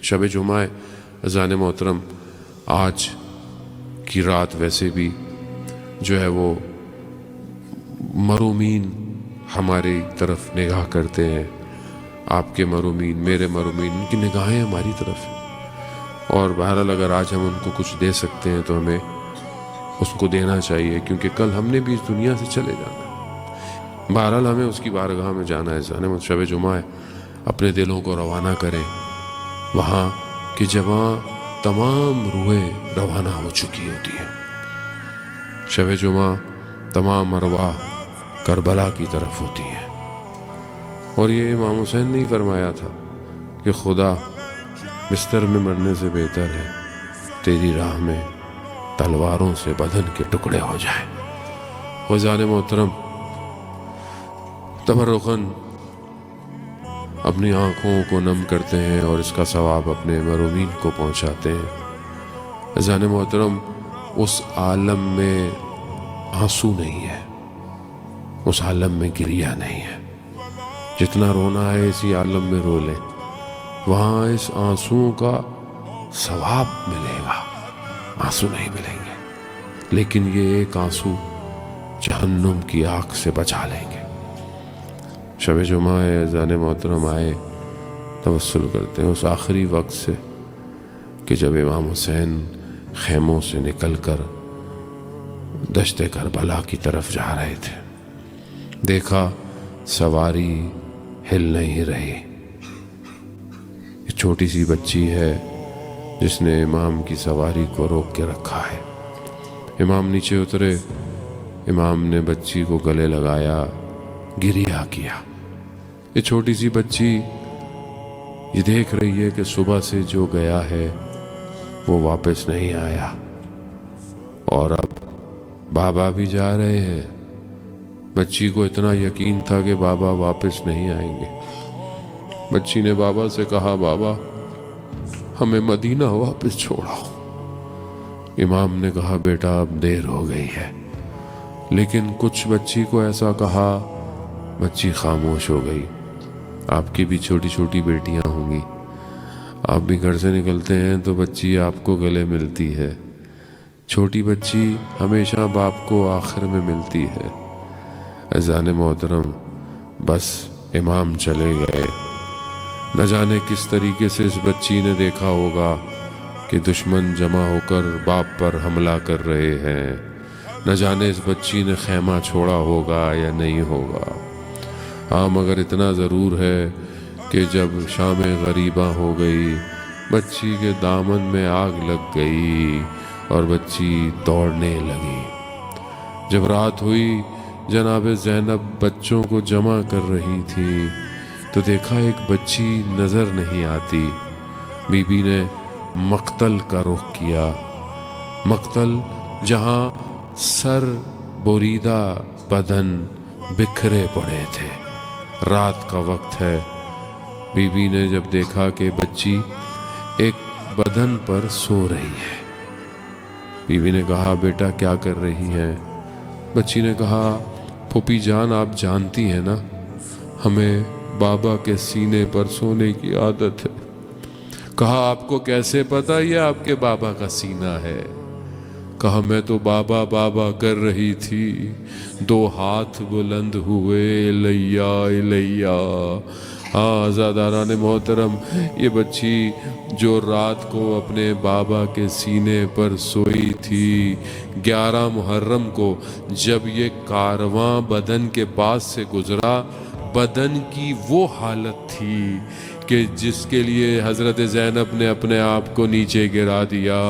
شب جمعہ اذان محترم آج کی رات ویسے بھی جو ہے وہ مرومین ہماری طرف نگاہ کرتے ہیں، آپ کے مرومین، میرے مرومین، ان کی نگاہیں ہماری طرف ہیں، اور بہرحال اگر آج ہم ان کو کچھ دے سکتے ہیں تو ہمیں اس کو دینا چاہیے، کیونکہ کل ہم نے بھی اس دنیا سے چلے جانا ہے۔ بہرحال ہمیں اس کی بارگاہ میں جانا ہے، شب جمعہ ہے، اپنے دلوں کو روانہ کریں وہاں کہ جہاں تمام روحیں روانہ ہو چکی ہوتی ہیں۔ شب جمعہ تمام ارواح کربلا کی طرف ہوتی ہیں، اور یہ امام حسین نے فرمایا تھا کہ خدا بستر میں مرنے سے بہتر ہے تیری راہ میں تلواروں سے بدن کے ٹکڑے ہو جائیں۔ اذان محترم تبرکاً اپنی آنکھوں کو نم کرتے ہیں اور اس کا ثواب اپنے مرومین کو پہنچاتے ہیں۔ اذان محترم اس عالم میں آنسو نہیں ہے، اس عالم میں گریہ نہیں ہے، جتنا رونا ہے اسی عالم میں رو لیں، وہاں اس آنسوؤں کا ثواب ملے گا، آنسو نہیں ملیں گے، لیکن یہ ایک آنسو جہنم کی آگ سے بچا لیں گے۔ شب جمعہ ہے، اذان محترم آئے، توسل کرتے ہیں اس آخری وقت سے کہ جب امام حسین خیموں سے نکل کر دشت کربلا کی طرف جا رہے تھے، دیکھا سواری ہل نہیں رہی، ایک چھوٹی سی بچی ہے جس نے امام کی سواری کو روک کے رکھا ہے۔ امام نیچے اترے، امام نے بچی کو گلے لگایا، گریہ کیا۔ یہ چھوٹی سی بچی یہ دیکھ رہی ہے کہ صبح سے جو گیا ہے وہ واپس نہیں آیا، اور اب بابا بھی جا رہے ہیں۔ بچی کو اتنا یقین تھا کہ بابا واپس نہیں آئیں گے۔ بچی نے بابا سے کہا، بابا ہمیں مدینہ واپس چھوڑاؤ۔ امام نے کہا، بیٹا اب دیر ہو گئی ہے، لیکن کچھ بچی کو ایسا کہا، بچی خاموش ہو گئی۔ آپ کی بھی چھوٹی چھوٹی بیٹیاں ہوں گی، آپ بھی گھر سے نکلتے ہیں تو بچی آپ کو گلے ملتی ہے، چھوٹی بچی ہمیشہ باپ کو آخر میں ملتی ہے۔ اذان محترم بس امام چلے گئے، نہ جانے کس طریقے سے اس بچی نے دیکھا ہوگا کہ دشمن جمع ہو کر باپ پر حملہ کر رہے ہیں، نہ جانے اس بچی نے خیمہ چھوڑا ہوگا یا نہیں ہوگا۔ ہاں مگر اتنا ضرور ہے کہ جب شام غریباں ہو گئی، بچی کے دامن میں آگ لگ گئی اور بچی دوڑنے لگی۔ جب رات ہوئی، جناب زینب بچوں کو جمع کر رہی تھی تو دیکھا ایک بچی نظر نہیں آتی۔ بی بی نے مقتل کا رخ کیا، مقتل جہاں سر بریدہ بدن بکھرے پڑے تھے، رات کا وقت ہے۔ بی بی نے جب دیکھا کہ بچی ایک بدن پر سو رہی ہے، بی بی نے کہا، بیٹا کیا کر رہی ہیں؟ بچی نے کہا، پھوپھی جان آپ جانتی ہیں نا، ہمیں بابا کے سینے پر سونے کی عادت ہے۔ کہا، آپ کو کیسے پتا یہ آپ کے بابا کا سینہ ہے؟ کہا، میں تو بابا بابا کر رہی تھی، دو ہاتھ بلند ہوئے، الیا الیا۔ ہاں عزاداران محترم، یہ بچی جو رات کو اپنے بابا کے سینے پر سوئی تھی، 11 محرم کو جب یہ کارواں بدن کے پاس سے گزرا، بدن کی وہ حالت تھی کہ جس کے لیے حضرت زینب نے اپنے آپ کو نیچے گرا دیا،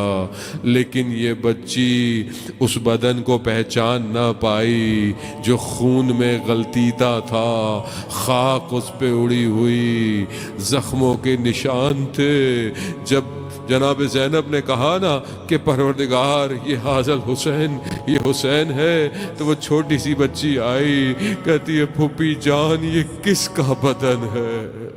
لیکن یہ بچی اس بدن کو پہچان نہ پائی جو خون میں غلطیتا تھا، خاک اس پہ اڑی ہوئی، زخموں کے نشان تھے۔ جب جناب زینب نے کہا نا کہ پروردگار یہ حاضل حسین، یہ حسین ہے، تو وہ چھوٹی سی بچی آئی، کہتی ہے، پھوپھی جان یہ کس کا بدن ہے؟